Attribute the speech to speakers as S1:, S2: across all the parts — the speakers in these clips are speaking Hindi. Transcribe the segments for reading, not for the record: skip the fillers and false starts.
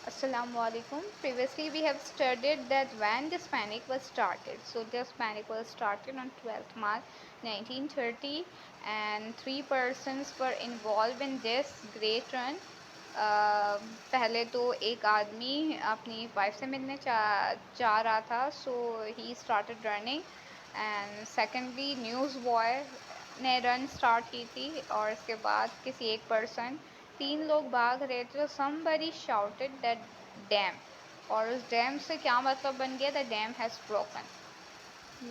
S1: Assalamu alaikum. Previously, we have studied that when this panic was started. So, this panic was started on 12th March 1930, and three persons were involved in this great run. पहले तो एक आदमी अपनी वाइफ से मिलने चाह रहा था, so he started running, and secondly news boy ने रन स्टार्ट की थी, और इसके बाद किसी एक पर्सन, तीन लोग भाग रहे थे, तो somebody shouted that डैम, और उस डैम से क्या मतलब बन गया, the dam has broken.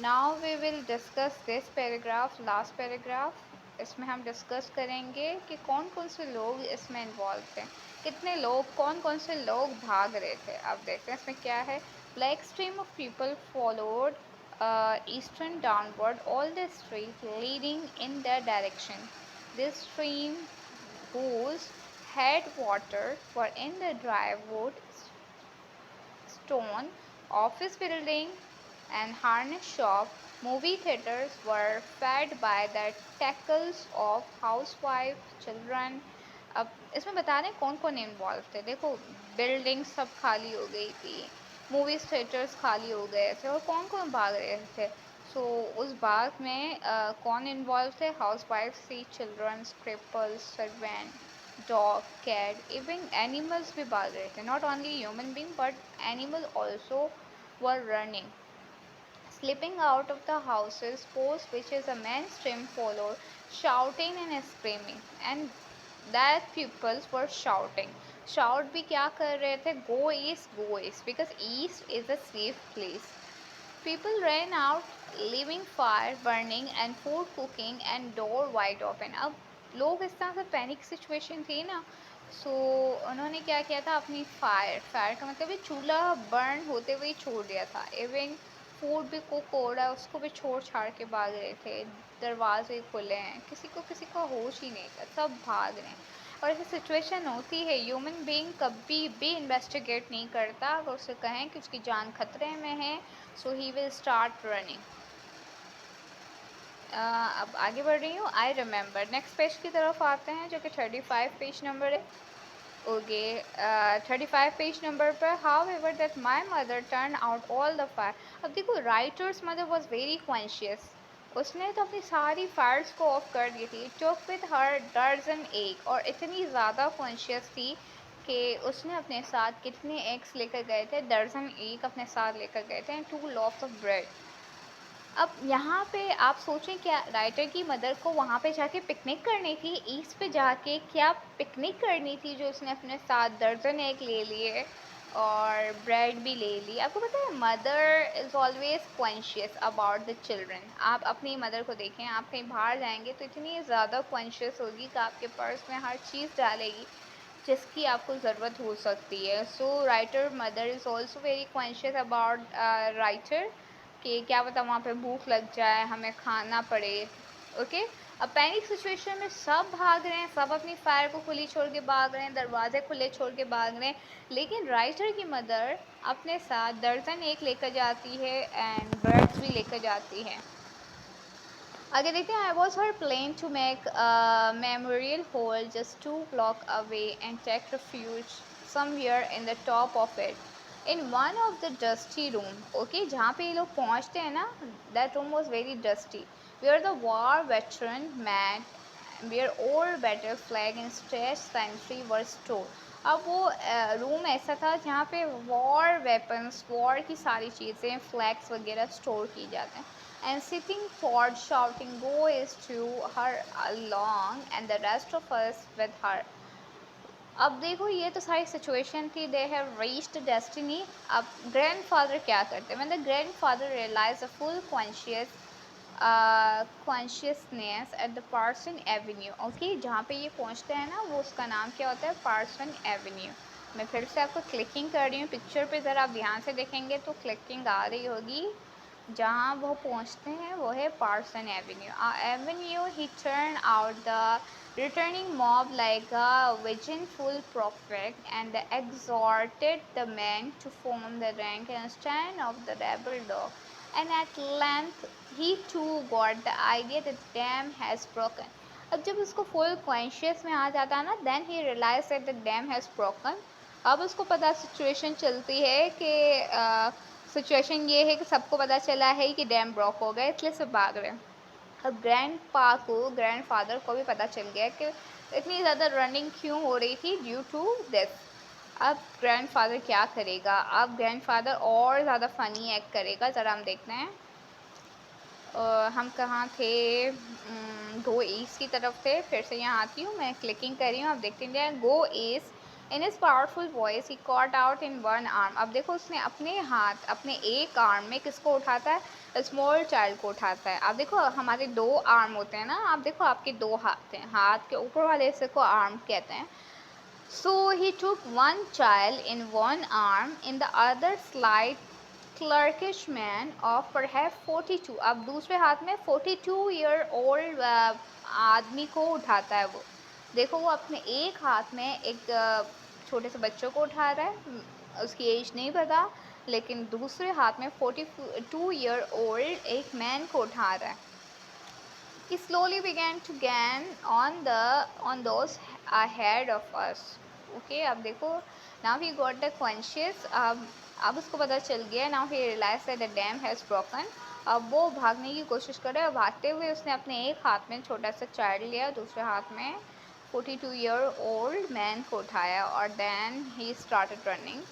S1: Now we will discuss this paragraph, last paragraph. इसमें हम डिस्कस करेंगे कि कौन कौन से लोग इसमें इन्वॉल्व थे, कितने लोग, कौन कौन से लोग भाग रहे थे. अब देखते हैं इसमें क्या है. Black stream of people followed eastern downward all the street leading in their direction. This stream whose headwater were in the dry wood stone, office building and harness shop, movie theaters were fed by the tackles of housewife, children. अब इसमें बता रहे हैं कौन कौन इन्वॉल्व थे. देखो, बिल्डिंग सब खाली हो गई थी, मूवीज थिएटर्स खाली हो गए थे, और कौन कौन भाग रहे थे. सो उस भाग में कौन इन्वॉल्व थे, हाउस वाइफ थी, children, cripples, servant, dog, cat, even animals भी भाग रहे थे. Not only human being but animal also were running, slipping out of the houses, post which is a mainstream followed, shouting and screaming, and that pupils were shouting. Shout भी क्या कर रहे थे, go east, because east is a safe place. People ran out, leaving fire burning and food cooking and door wide open. अब लोग इस तरह से पैनिक सिचुएशन थी ना, सो उन्होंने क्या किया था, अपनी फायर का मतलब ये चूल्हा बर्न होते हुए ही छोड़ दिया था. इवन फूड भी कुक हो रहा है, उसको भी छोड़ छाड़ के भाग रहे थे. दरवाजे खुले हैं, किसी को होश ही नहीं था, सब भाग रहे हैं. और ऐसी सिचुएशन होती है, ह्यूमन बीइंग कभी भी इन्वेस्टिगेट नहीं करता. अगर उसे कहें कि उसकी जान खतरे में है, सो ही विल स्टार्ट रनिंग. अब आगे बढ़ रही हूँ. आई रिमेंबर, नेक्स्ट पेज की तरफ आते हैं, जो कि 35 पेज नंबर है. ओके, 35 पेज नंबर पर, how ever that my mother turn out all the fire. अब देखो, writers mother was very conscious. उसने तो अपनी सारी फायर्स को ऑफ कर दी थी. टुक विद हर दर्जन एग, और इतनी ज़्यादा कॉन्शियस थी कि उसने अपने साथ कितने एग्स लेकर गए थे, दर्जन एग अपने साथ लेकर गए थे, एंड 2 loaves ऑफ ब्रेड. अब यहाँ पे आप सोचें, क्या राइटर की मदर को वहाँ पे जाके पिकनिक करनी थी, ईस्ट पे जाके क्या पिकनिक करनी थी, जो उसने अपने साथ दर्जन एक ले लिए और ब्रेड भी ले ली. आपको पता है, mother is always conscious about the children. आप अपनी मदर को देखें, आप कहीं बाहर जाएंगे तो इतनी ज़्यादा कॉन्शियस होगी कि आपके पर्स में हर चीज़ डालेगी जिसकी आपको ज़रूरत हो सकती है. सो writer mother is also very conscious about writer, कि क्या पता वहाँ पे भूख लग जाए, हमें खाना पड़े. ओके. अब पैनिक सिचुएशन में सब भाग रहे हैं, सब अपनी फायर को खुली छोड़ के भाग रहे हैं, दरवाजे खुले छोड़ के भाग रहे हैं, लेकिन राइटर की मदर अपने साथ दर्जन एक लेकर जाती है एंड ब्रेड्स भी लेकर जाती है. आगे देखते हैं. I was her plan to make memorial hall just 2 blocks away and take refuge somewhere in the top of it in one of the dusty room. Okay, जहाँ पे ये लोग पहुँचते हैं ना, that room was very dusty, where the war veteran man, where old battle flag and stretched sentry were stored. अब वो रूम ऐसा था जहाँ पे वॉर वेपन्स, वॉर की सारी चीज़ें, फ्लैग्स वगैरह स्टोर की जाते हैं. And sitting forward shouting, go is to her along and the rest of us with her. अब देखो, ये तो सारी सिचुएशन थी. They have reached destiny. अब ग्रैंडफादर क्या करते हैं, when the grandfather realized a full consciousness at the Parson Avenue. Okay, जहाँ पे ये पहुँचते हैं ना, वो उसका नाम क्या होता है, पार्सन एवेन्यू. मैं फिर से आपको क्लिकिंग कर रही हूँ पिक्चर पे, ज़रा आप ध्यान से देखेंगे तो क्लिकिंग आ रही होगी. जहाँ वो पहुँचते हैं वो है पार्सन एवेन्यू. एवेन्यू ही turn out the returning mob like a vengeful prophet and exhorted the men to form the rank and stand off the rebel dog. And at length he too got the idea that the dam has broken. अब जब उसको फुल कॉन्शियस में आ जाता है ना, then he realized that the dam has broken. अब उसको पता सिचुएशन चलती है कि सिचुएशन ये है कि सबको पता चला है कि डैम ब्लॉक हो गया, इसलिए सब भाग रहे हैं। अब ग्रैंडफादर को भी पता चल गया कि इतनी ज़्यादा रनिंग क्यों हो रही थी, ड्यू टू दिस। अब ग्रैंडफादर क्या करेगा? अब ग्रैंडफादर और ज़्यादा फ़नी एक्ट करेगा, ज़रा हम देखते हैं। हम कहाँ थे? गो ईस्ट की तरफ थे। फिर से यहाँ आती हूँ, मैं क्लिकिंग कर रही हूँ, आप देखते हैं। Go east in his powerful voice he caught out in one arm. अब देखो उसने अपने हाथ, अपने एक आर्म में किसको उठाता है? स्मॉल चाइल्ड को उठाता है। आप देखो हमारे दो आर्म होते हैं ना, आप देखो आपके दो हाथ हैं, हाथ के ऊपर वाले हिस्से को आर्म कहते हैं। So he took one child in one arm, in the other slight clerkish man of perhaps 42। अब दूसरे हाथ में 42-year-old आदमी को उठाता है वो। देखो वो अपने एक हाथ में एक छोटे से बच्चों को उठा रहा है, उसकी एज नहीं पता, लेकिन दूसरे हाथ में 42-year-old एक मैन को उठा रहा है। He slowly began to gain on those ahead of us. Okay, अब देखो, now he got the conscious, अब उसको पता चल गया। now he realized that the dam has broken। अब वो भागने की कोशिश कर रहा है। भागते हुए उसने अपने एक हाथ में छोटा सा चाइल्ड लिया, दूसरे हाथ में 42-year-old मैन को उठाया, और then he started running।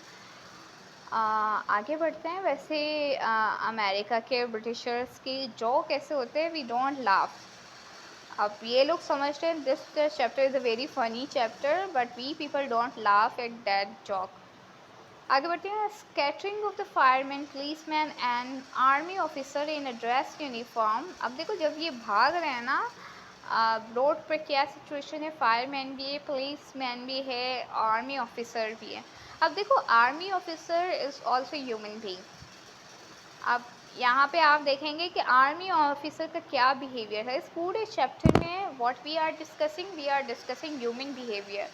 S1: आगे बढ़ते हैं। वैसे अमेरिका के ब्रिटिशर्स की जोक कैसे होते हैं? We don't laugh. अब ये लोग समझते हैं this chapter is a very funny chapter, but we people don't laugh at that joke. आगे बढ़ते हैं। Scattering of the fireman, policeman and army officer in a dress uniform. अब देखो जब ये भाग रहे हैं ना, रोड पर क्या सिचुएशन है? फायरमैन भी है, पुलिसमैन भी है, आर्मी ऑफिसर भी है। अब देखो army officer is also human being. अब यहाँ पे आप देखेंगे कि आर्मी ऑफिसर का क्या बिहेवियर है। इस पूरे चैप्टर में what we are discussing human behaviour.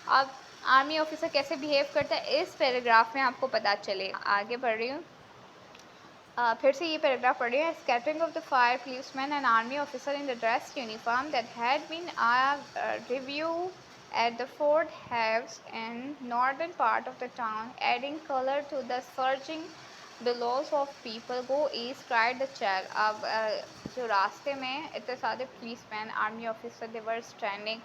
S1: अब आर्मी ऑफिसर कैसे बिहेव करता है इस पैराग्राफ में आपको पता चलेगा। आगे बढ़ रही हूँ, फिर से ये पैराग्राफ पढ़ रही है। Scattering of the fire policeman and army officer in the dress uniform that had been review at the Fort Haves in northern part of the town, adding color to the surging billows of people. Go east, cried the child। अब जो रास्ते में इतने सारे policeman, army officer, they were standing.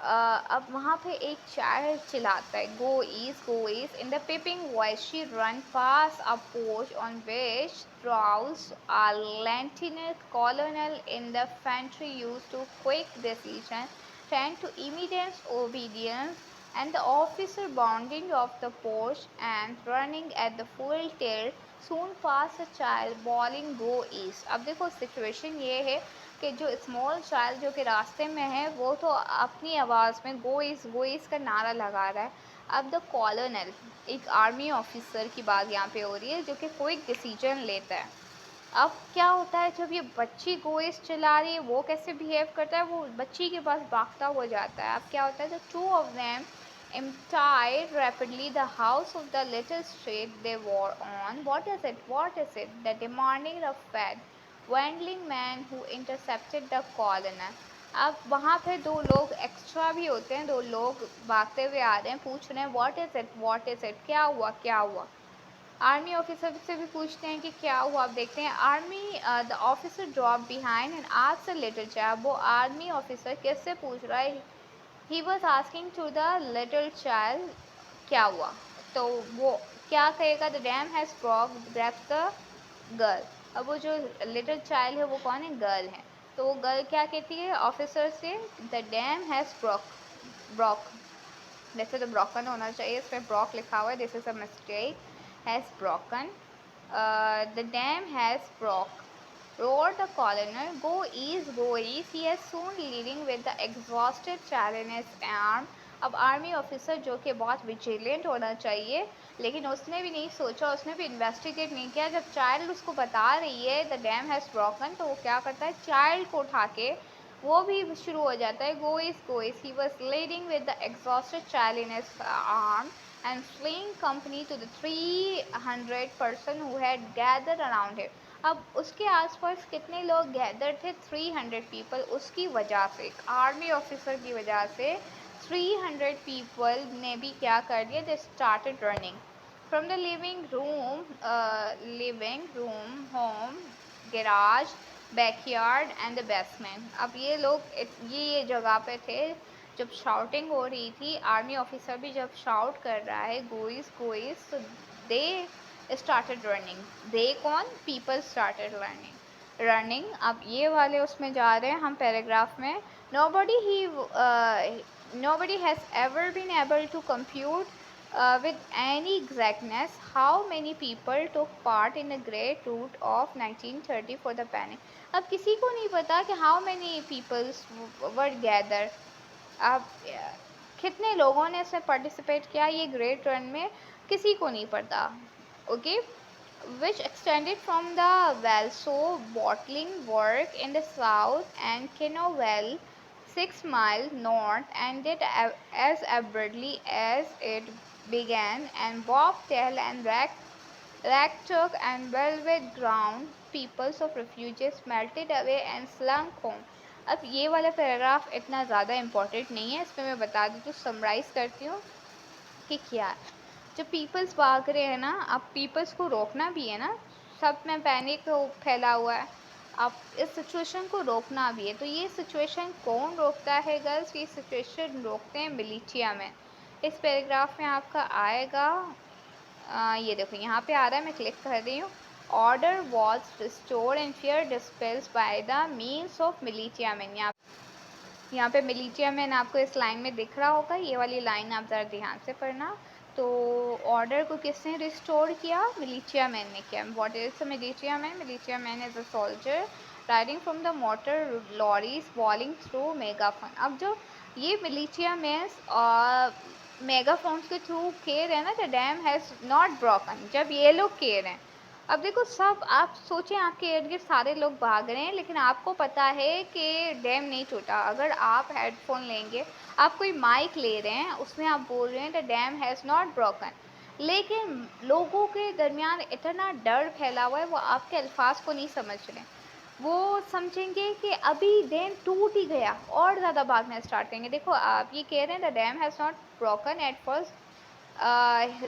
S1: अब वहाँ पे एक चाइल्ड चिल्लाता है, go east in the piping voice she run past a porch on which drowsed a lieutenant colonel in the infantry used to quick decision, tend to immediate obedience, and the officer bounding off the porch and running at the full tilt soon passed a child bawling go east। अब देखो सिचुएशन ये है कि जो स्मॉल चाइल्ड जो कि रास्ते में है वो तो अपनी आवाज़ में गो ईस्ट का नारा लगा रहा है। अब द कॉलोनल, एक आर्मी ऑफिसर की बात यहाँ पे हो रही है जो कि कोई डिसीजन लेता है। अब क्या होता है जब ये बच्ची गो ईस्ट चिल्ला रही है, वो कैसे बिहेव करता है? वो बच्ची के पास भागता हो जाता है। अब क्या होता है? The two of them emptied rapidly the house of the little street they were on। What is it? What is it? The demanding of fed wandering man who intercepted the colonel। अब वहाँ पे दो लोग एक्स्ट्रा भी होते हैं, दो लोग भागते हुए आ रहे हैं, पूछ रहे हैं व्हाट इज़ इट, क्या हुआ क्या हुआ। आर्मी ऑफिसर से भी पूछते हैं कि क्या हुआ। आप देखते हैं army the officer drop behind and asked a little child. वो आर्मी ऑफिसर किससे पूछ रहा है? He was asking to the little child क्या हुआ। तो वो क्या कहेगा? The dam has break the girl. अब वो जो लिटिल चाइल्ड है वो कौन है? गर्ल है। तो वो गर्ल क्या कहती है ऑफिसर से? द डैम हैज़ ब्रॉक, वैसे तो ब्रोकन होना चाहिए, इसमें ब्रॉक लिखा हुआ है, this is a mistake, has broken. The dam has Brock, roared the colonel, go east, go east। He is soon leading with the exhausted child in his arm। अब आर्मी ऑफिसर जो कि बहुत विजिलेंट होना चाहिए, लेकिन उसने भी नहीं सोचा, उसने भी इन्वेस्टिगेट नहीं किया। जब चाइल्ड उसको बता रही है द डैम हैज़ ब्रोकन, तो वो क्या करता है? चाइल्ड को उठा के वो भी शुरू हो जाता है, go is. He was leading with the exhausted child in his arm and fleeing company to the 300 person who had gathered around him। अब उसके आसपास कितने लोग गैदर थे? 300 पीपल। उसकी वजह से, आर्मी ऑफिसर की वजह से 300 पीपल ने भी क्या कर दिया, they started running from the living room, home, garage, backyard and the basement. अब ये लोग ये जगह पे थे जब शाउटिंग हो रही थी, आर्मी ऑफिसर भी जब शाउट कर रहा है गोइस गोइस, तो दे स्टार्टेड रनिंग। दे कौन? People started running. अब ये वाले उसमें जा रहे हैं हम पैराग्राफ में। Nobody has ever been able to compute with any exactness how many people took part in the Great Rout of 1930 for the panic. अब किसी को नहीं पता कि how many peoples were gathered, अब कितने लोगों ने इसमें पार्टिसिपेट किया ये ग्रेट रन में, किसी को नहीं पता। Okay, which extended from the Valso bottling work in the south and Kinnovell 6 miles north, ended as abruptly as it began, and bobtail and ragtug and velvet ground peoples of refugees melted away and slunk home. अब ये वाला पैराग्राफ इतना ज़्यादा इम्पोर्टेंट नहीं है, इस पर मैं बता दूँ तो समराइज़ करती हूँ कि क्या है। जो पीपल्स भाग रहे हैं ना, अब पीपल्स को रोकना भी है ना, सब में पैनिक फैला हुआ है, अब इस सिचुएशन को रोकना भी है। तो ये सिचुएशन कौन रोकता है गर्ल्स? ये सिचुएशन रोकते हैं मिलिशिया में। इस पैराग्राफ में आपका आएगा, ये देखो यहाँ पे आ रहा है, मैं क्लिक कर रही हूँ। Order was restored and fear dispels by the means of militia man. यहाँ पे मिलिशिया मैन आपको इस लाइन में दिख रहा होगा, ये वाली लाइन आप ज़रा ध्यान से पढ़ना। तो ऑर्डर को किसने रिस्टोर किया? मिलिशिया मैन ने किया। What is militia man? Militia man is a soldier riding from the motor lorries bowling through megaphone. अब जो ये मिलिशिया मैन मेगाफोन्स के थ्रू कह रहे हैं ना, the dam has not broken, जब ये लोग कह रहे हैं, अब देखो सब, आप सोचें आपके इर्द गिर्द सारे लोग भाग रहे हैं लेकिन आपको पता है कि डैम नहीं टूटा। अगर आप हेडफोन लेंगे, आप कोई माइक ले रहे हैं, उसमें आप बोल रहे हैं the dam has not broken, लेकिन लोगों के दरमियान इतना डर फैला हुआ है, वो आपके अल्फाज को नहीं समझ रहे। वो समझेंगे कि अभी डैम टूट ही गया और ज़्यादा भागना स्टार्ट करेंगे। देखो आप ये कह रहे हैं the dam has not broken at first,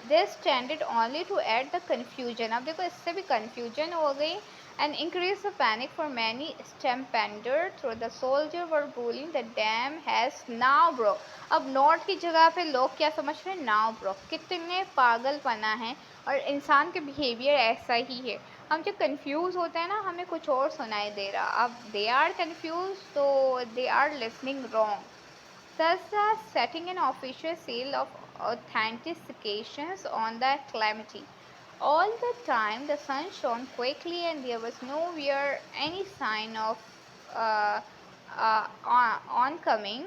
S1: this tended only to add the confusion। अब देखो इससे भी confusion हो गई and increase the panic for many stampeder through the soldier were believing the dam has now broke। अब नॉट की जगह पे लोग क्या समझ रहे हैं? now broke। कितने पागलपना है, और इंसान के बिहेवियर ऐसा ही है। हम जब कंफ्यूज होते हैं ना, हमें कुछ और सुनाई दे रहा। अब दे आर कंफ्यूज, तो they are listening wrong. Thus, setting an official seal of authentications on the calamity. All the time, the sun shone quickly, and there was nowhere any sign of uh, oncoming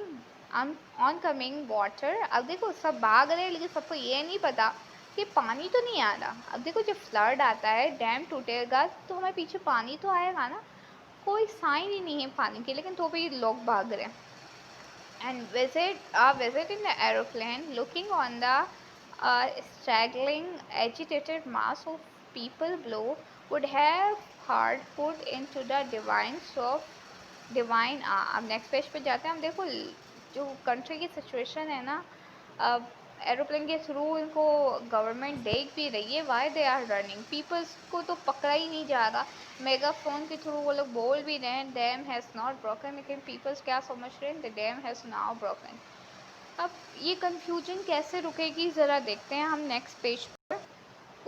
S1: oncoming water। अब देखो सब भाग रहे हैं लेकिन सबको ये नहीं पता कि पानी तो नहीं आ रहा। अब देखो जब फ्लड आता है, डैम टूटेगा, तो हमें पीछे पानी तो आएगा ना, कोई साइन ही नहीं है पानी के, लेकिन तो भी लोग भाग रहे हैं। And visit in the aeroplane, looking on the straggling, agitated mass of people below, would have heart put into the divine awe। अब नेक्स्ट पेज पे जाते हैं हम। देखो जो कंट्री की सिचुएशन है ना, अब एरोप्लेन के थ्रू इनको गवर्नमेंट देख भी रही है, why they are running, peoples को तो पकड़ा ही नहीं जा रहा। मेगाफोन के थ्रू वो लोग बोल भी रहे हैं डैम हैज़ नॉट ब्रोकन, लेकिन पीपल्स क्या समझ रहे हैं? The dam has now broken. अब ये कंफ्यूजन कैसे रुकेगी ज़रा देखते हैं हम नेक्स्ट पेज पर।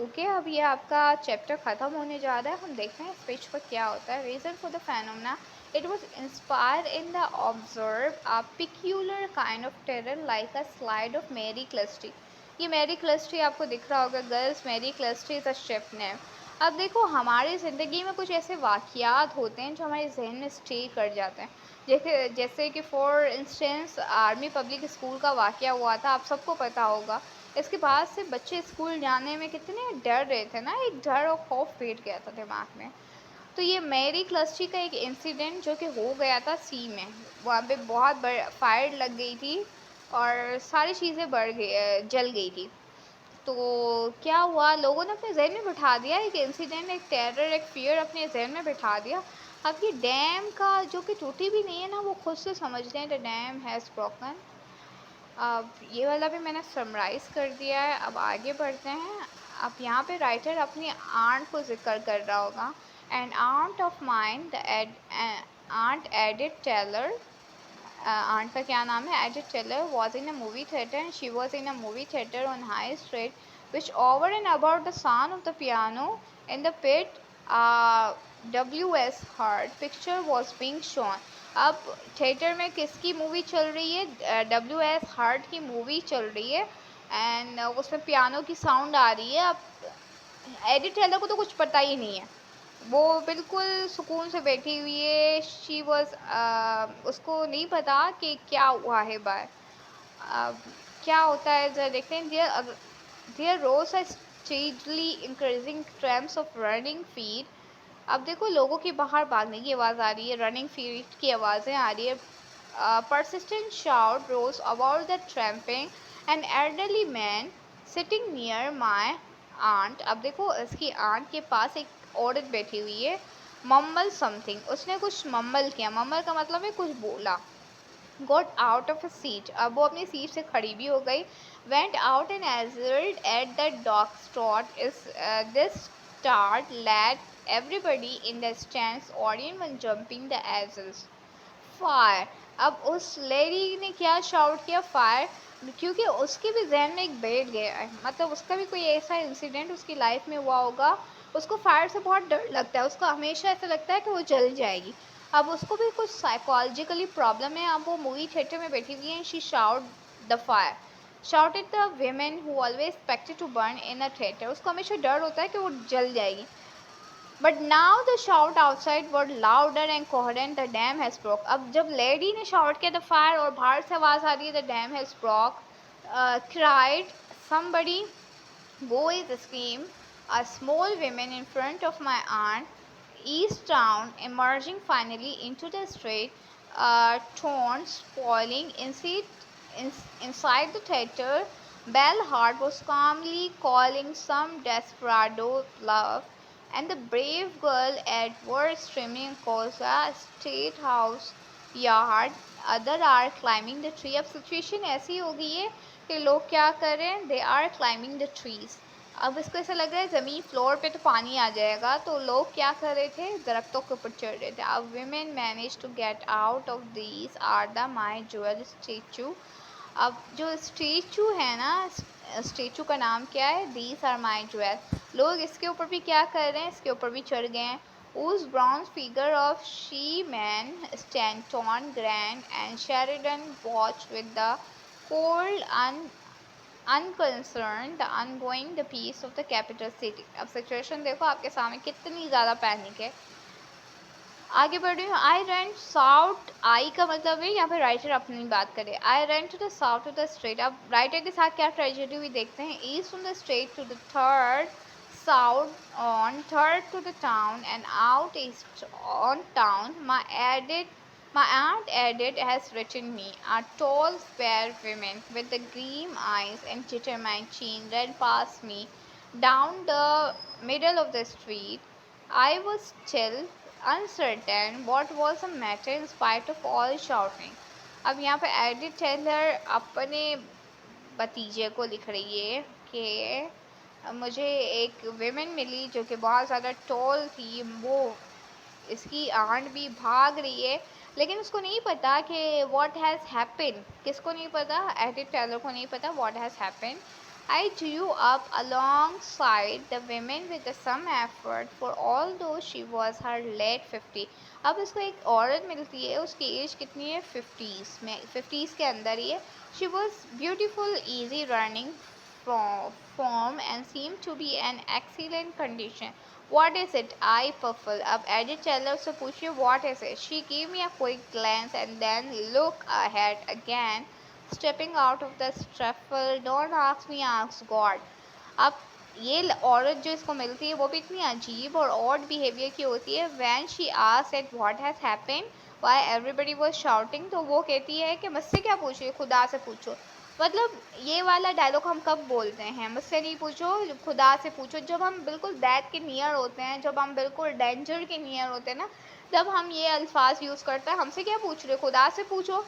S1: ओके, अब ये आपका चैप्टर ख़त्म होने जा रहा है, हम देखते हैं इस पेज पर क्या होता है। Reason for the phenomena, it was inspire in the observe a peculiar kind of terror like a slide of Mary Celeste. ये मैरी क्लस्ट्री आपको दिख रहा होगा girls, Mary Celeste is a ship name. अब देखो हमारी ज़िंदगी में कुछ ऐसे वाक़यात होते हैं जो हमारे जहन में स्टे कर जाते हैं। जैसे कि for instance army public school का वाक़या हुआ था, आप सबको पता होगा। इसके बाद से बच्चे स्कूल जाने में कितने डर रहे थे ना, एक डर और खौफ बैठ गया था दिमाग में। तो ये मैरी क्लस्ट्री का एक इंसिडेंट जो कि हो गया था सी में, वहाँ पे बहुत फायर लग गई थी और सारी चीज़ें जल गई थी। तो क्या हुआ, लोगों ने अपने जहन में बिठा दिया एक इंसिडेंट, एक टेरर, एक फियर अपने जहन में बिठा दिया। अब ये डैम का जो कि टूटी भी नहीं है ना, वो खुद से समझ रहे हैं द डैम हैज़ ब्रोकन। अब ये वाला भी मैंने समराइज़ कर दिया है, अब आगे बढ़ते हैं। अब यहाँ पे राइटर अपनी आंट को ज़िक्र कर रहा होगा। And aunt of mine the aunt Edith Taylor, aunt का क्या नाम है, Edith Teller was in a movie theater and she was in a movie theater on High Street which over and about the sound of the piano in the pit W.S. Hart picture was being shown। अब थिएटर में किसकी मूवी चल रही है, W.S. हार्ट की मूवी चल रही है एंड उसमें पियानो की साउंड आ रही है। अब एडिट टेलर को तो कुछ पता ही नहीं है, वो बिल्कुल सुकून से बैठी हुई है। शी वॉज उसको नहीं पता कि क्या हुआ है बाय क्या होता है। जरा देखते हैं। There rose a steadily increasing trams of running feet. अब देखो लोगों की बाहर भागने की आवाज़ आ रही है, रनिंग फीट की आवाज़ें आ रही है। persistent shout rose about the tramping an elderly man sitting near my aunt। अब देखो इसकी आंट के पास एक औरत बैठी हुई है। मम्मल समथिंग, उसने कुछ मम्मल किया, मम्मल का मतलब है कुछ बोला। got out of a seat, अब वो अपनी सीट से खड़ी भी हो गई। went out and assured at the dog's trot is this start led everybody in the stands audience was jumping the axles। Fire, अब उस लेडी ने क्या शाउट किया, फायर, क्योंकि उसके भी जहन में एक बैठ गया है, मतलब उसका भी कोई ऐसा इंसिडेंट उसकी लाइफ में हुआ होगा। उसको फायर से बहुत डर लगता है, उसको हमेशा ऐसा लगता है कि वो जल जाएगी। अब उसको भी कुछ साइकोलॉजिकली प्रॉब्लम है। अब वो मूवी थिएटर में बैठी हुई है। She shout the fire, shouted the women who always expected to burn in a theater। उसको हमेशा डर होता है कि वो जल जाएगी। But now the shout outside were louder and coherent, the dam has broke। अब जब लेडी ने शाउट किया द फायर और बाहर से आवाज़ आ रही है the dam has broke, cried somebody, boys scream, a small woman in front of my aunt, East Town, emerging finally into the street, torn, spoiling inside the theater. Belle Hart was calmly calling some desperado bluff, and the brave girl at work streaming across the state house yard, other are climbing the tree। अब सिचुएशन ऐसी हो गई है कि लोग क्या कर रहे हैं, they are climbing the trees. अब इसको ऐसा लग रहा है ज़मीन फ्लोर पे तो पानी आ जाएगा, तो लोग क्या कर रहे थे, दरख्तों के ऊपर चढ़ रहे थे। अब women manage to get out of these are the my jewel statue. अब जो स्टेचू है ना, स्टेचू का नाम क्या है, दीज आर माई ज्वेल। लोग इसके ऊपर भी क्या कर रहे हैं, इसके ऊपर भी चढ़ गए हैं। Whose bronze figure of she-man stand tall, grand, and Sheridan watched with the cold, unconcerned, the ongoing the peace of the capital city। अब सिचुएशन देखो आपके सामने कितनी ज़्यादा पैनिक है। आगे बढ़ रही हूँ। आई रेंट साउथ, आई का मतलब है यहाँ पे राइटर अपनी बात करे। I went to the south of the street. अब राइटर के साथ क्या ट्रेजेडी हुई देखते हैं। East from the street to the Third, south on Third to the Town, and out east on Town. My aunt Edith has written me, a tall, spare woman with the gleam eyes and determined chin ran past me down the middle of the street। I was still uncertain what was the matter in spite of all shouting। अब यहाँ पे एडिथ टेलर अपने भतीजे को लिख रही है कि मुझे एक विमेन मिली जो कि बहुत ज़्यादा टॉल थी। वो इसकी आंट भी भाग रही है, लेकिन उसको नहीं पता कि व्हाट हैज़ हैपन। किसको नहीं पता, एडिथ टेलर को नहीं पता what has happen. I drew up alongside the women with some effort, for although she was her late 50। अब इसको एक औरत मिलती है, उसकी एज कितनी है, 50s में, 50s के अंदर ही है। She was beautiful, easy running form and seemed to be in excellent condition। What is it? I puffled। अब एडिथ टेलर से पूछिए what is it? She gave me a quick glance and then looked ahead again, stepping out of the shuffle। Don't ask me, ask God। अब ये औरत जो इसको मिलती है वो भी इतनी अजीब और ऑड बिहेवियर की होती है। When she asked at what has happened, why everybody was shouting, तो वो कहती है कि मुझसे क्या पूछिए, खुदा से पूछो। मतलब ये वाला डायलॉग हम कब बोलते हैं, मुझसे नहीं पूछो, खुदा से पूछो। जब हम बिल्कुल डेथ के नियर होते हैं, जब हम बिल्कुल डेंजर के नियर होते हैं ना, तब हम ये अल्फाज यूज़ करते हैं, हमसे क्या पूछ रहे हो, खुदा से पूछो।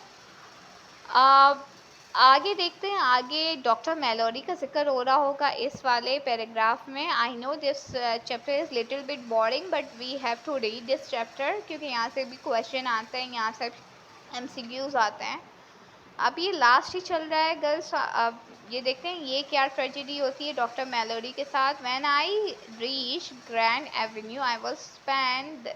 S1: आगे देखते हैं, आगे डॉक्टर मेलोडी का जिक्र हो रहा होगा इस वाले पैराग्राफ में। I know this chapter is little bit boring but we have to read this chapter, क्योंकि यहाँ से भी क्वेश्चन आते हैं, यहाँ से MCQs आते हैं। अब ये लास्ट ही चल रहा है गर्ल्स। अब ये देखते हैं ये क्या ट्रेजेडी होती है डॉक्टर मेलोडी के साथ। When I reach grand Avenue I was spend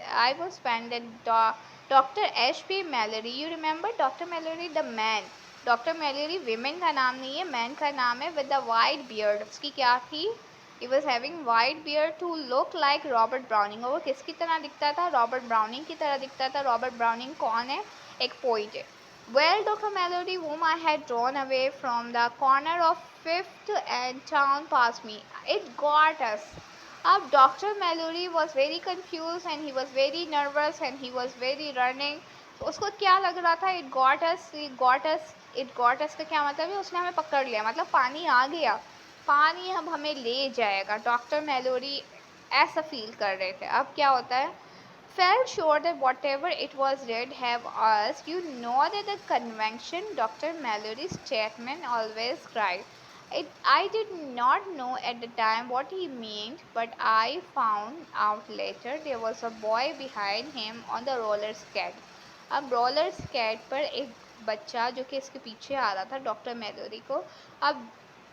S1: doctor HP melody, you remember doctor melody the man. Doctor melody women का नाम नहीं है, मैन का नाम है, विद द वाइट बियर्ड। उसकी क्या थी? He was having white beard to look like Robert browning. और वो किसकी तरह दिखता था? रॉबर्ट ब्राउनिंग की तरह दिखता था। रॉबर्ट ब्राउनिंग कौन है? एक पोइट है। Well, Dr. Melody, whom I had drawn away from the corner of Fifth and Town past me, it got us. अब Dr. Melody was very confused and he was very nervous and he was very running. तो उसको क्या लग रहा था? It got us, it got us, it got us का क्या मतलब है? उसने हमें पकड़ लिया, मतलब पानी आ गया, पानी अब हमें ले जाएगा। डॉक्टर मेलोडी ऐसा फील कर रहे थे। अब क्या होता है? Felt sure that whatever it was did have us, you know that the convention, Dr. Mallory's statement always cried. I did not know at the time what he meant, but I found out later there was a boy behind him on the roller skate. अब रोलर स्केट पर एक बच्चा जो कि इसके पीछे आ रहा था डॉक्टर मेलोडी को। अब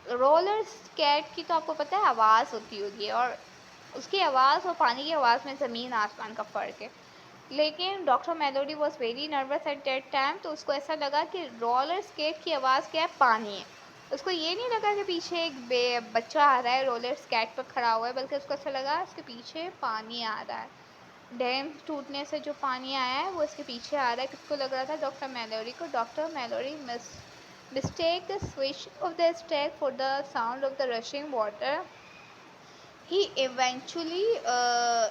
S1: रोलर स्केट की तो आपको पता है आवाज़ होती होगी, और उसकी आवाज़ और पानी की आवाज़ में ज़मीन आसमान का फ़र्क है। लेकिन doctor melody was very nervous at that time, तो उसको ऐसा लगा कि रोलर स्केट की आवाज़ क्या है? पानी है। उसको ये नहीं लगा कि पीछे एक बच्चा आ रहा है रोलर स्केट पर खड़ा हुआ है, बल्कि उसको ऐसा लगा उसके पीछे पानी आ रहा है। डैम टूटने से जो पानी आया है वो इसके पीछे आ रहा है। किसको लग रहा था? डॉक्टर मेलोडी को। Doctor melody mistake the swish of the stack for the sound of the rushing water. he eventually uh,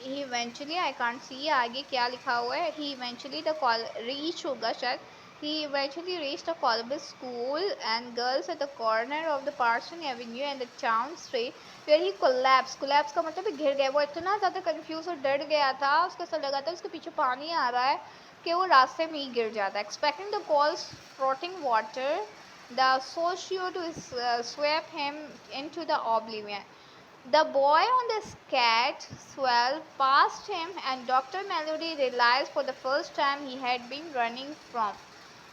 S1: he eventually I can't see आगे क्या लिखा हुआ है। he eventually the call reach होगा शायद। he eventually reached the Columbus School and Girls at the corner of the Parson Avenue and the town street where he collapsed। collapse का मतलब गिर गया। वो इतना ज़्यादा कंफ्यूज और डर गया था, उसको ऐसा लगा था उसके पीछे पानी आ रहा है कि वो रास्ते में ही गिर जाता है। expecting the calls frothing water the socio to sweep him into the oblivion. The boy on the scat swell passed him and Dr. Melody realized for the first time he had been running from।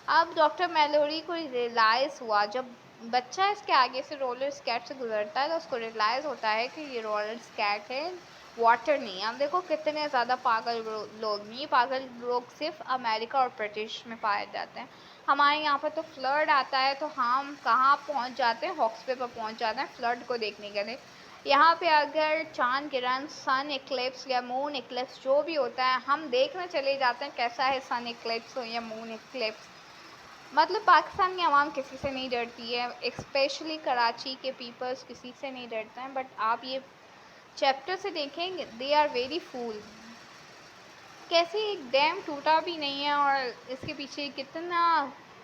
S1: अब डॉक्टर मेलोडी को रियलाइज़ हुआ, जब बच्चा इसके आगे से रोलर स्केट से गुजरता है तो उसको रियलाइज़ होता है कि ये रोलर स्केट है, वाटर नहीं है। अब देखो कितने ज़्यादा पागल लोग, नहीं पागल लोग सिर्फ अमेरिका और ब्रिटिश में पाए जाते हैं। हमारे यहाँ पर तो फ्लड आता है तो हम कहाँ पहुँच जाते हैं? हॉक्स पे पर पहुँच जाते हैं फ्लड को देखने के लिए। यहाँ पे अगर चांद गिरन, सन इक्लिप्स या मून इक्लिप्स जो भी होता है, हम देखने चले जाते हैं कैसा है सन इक्लिप्स हो या मून इक्लिप्स। मतलब पाकिस्तान की आवाम किसी से नहीं डरती है, स्पेशली कराची के पीपल्स किसी से नहीं डरते हैं। बट आप ये चैप्टर से देखेंगे, दे आर वेरी फूल। कैसे एक डैम टूटा भी नहीं है और इसके पीछे कितना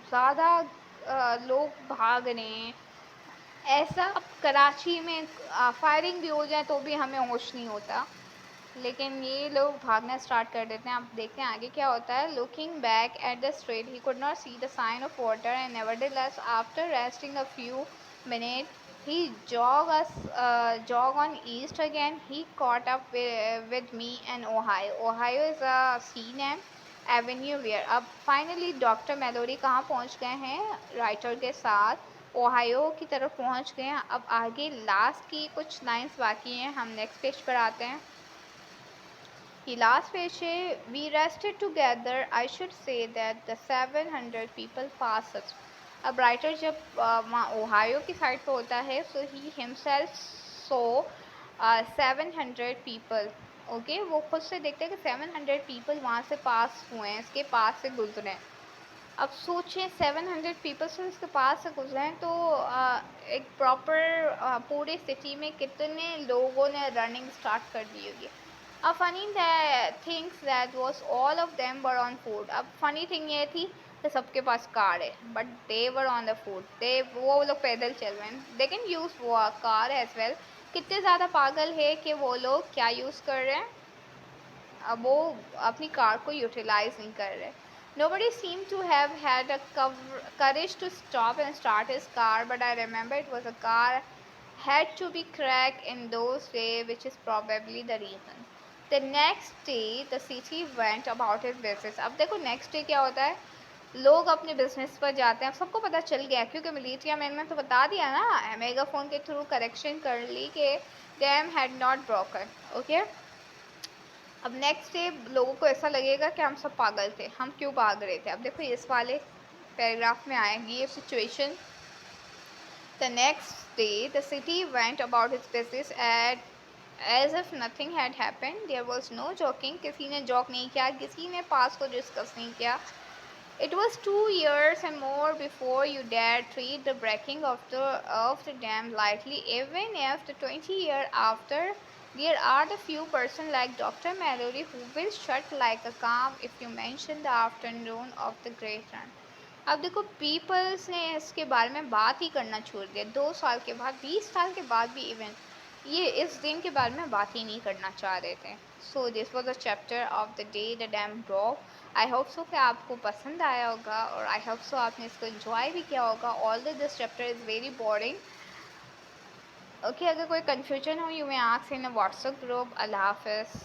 S1: ज़्यादा लोग भाग रहे हैं। ऐसा अब कराची में फायरिंग भी हो जाए तो भी हमें होश नहीं होता, लेकिन ये लोग भागना स्टार्ट कर देते हैं। आप देखते हैं आगे क्या होता है। Looking back at the street he could not see the sign of water and nevertheless after resting a few minute he jog on east again. He caught up with me and Ohio. Ohio is a sea name avenue where अब फाइनली डॉक्टर मेलोडी कहाँ पहुँच गए हैं? राइटर के साथ ओहायो की तरफ पहुँच गए हैं। अब आगे लास्ट की कुछ लाइंस बाकी हैं, हम नेक्स्ट पेज पर आते हैं। He last page we rested together. I should say that the 700 people passed us. अब राइटर जब वहाँ ओहायो की साइड पे होता है, so he himself saw 700 people. Okay वो खुद से देखते हैं कि 700 people वहाँ से पास हुए हैं, इसके पास से गुजरे हैं। अब सोचें 700 पीपल से इसके पास से गुजरे हैं तो एक प्रॉपर पूरे सिटी में कितने लोगों ने रनिंग स्टार्ट कर दी होगी। अब funny things that was all of them were on food. अब फनी थिंग ये थी कि सबके पास कार है, but they were on the food. वो लोग पैदल चल रहे हैं, दे कैन यूज़ वो कार एज वेल। कितने ज़्यादा पागल है कि वो लोग क्या यूज़ कर रहे हैं? अब वो अपनी कार को यूटिलाइज़ नहीं कर रहे। Nobody seemed to have had a courage to stop and start his car, but I remember it was a car had to be cracked in those days, which is probably the reason. The next day, the city went about its business. अब देखो next day क्या होता है, लोग अपने बिजनेस पर जाते हैं. अब सबको पता चल गया क्योंकि मिलिट्री मैन ने तो बता दिया ना, मेगाफोन के थ्रू करेक्शन कर ली कि dam had not broken. Okay, अब नेक्स्ट डे लोगों को ऐसा लगेगा कि हम सब पागल थे, हम क्यों भाग रहे थे. अब देखो इस वाले पैराग्राफ में आएगी ये situation. The next day, the city went about its business as if nothing had happened. There was no joking. किसी ने joke नहीं किया, किसी ने past को discuss नहीं किया. It was 2 years and more before you dared treat the breaking of the dam lightly, even if the 20 years after there are the few person like Dr. Mallory who will shut like a calm if you mention the afternoon of the great run. अब देखो पीपल्स ने इसके बारे में बात ही करना छोड़ दिया. 2 साल के बाद, 20 साल के बाद भी इवन ये इस दिन के बारे में बात ही नहीं करना चाह रहे थे. So this was a chapter of the day the dam broke. I hope so कि आपको पसंद आया होगा और आई होप सो आपने इसको इन्जॉय भी किया होगा. All this chapter is very boring. Okay, अगर कोई कन्फ्यूजन हो you may ask in a WhatsApp group. अल्लाह हाफिज़.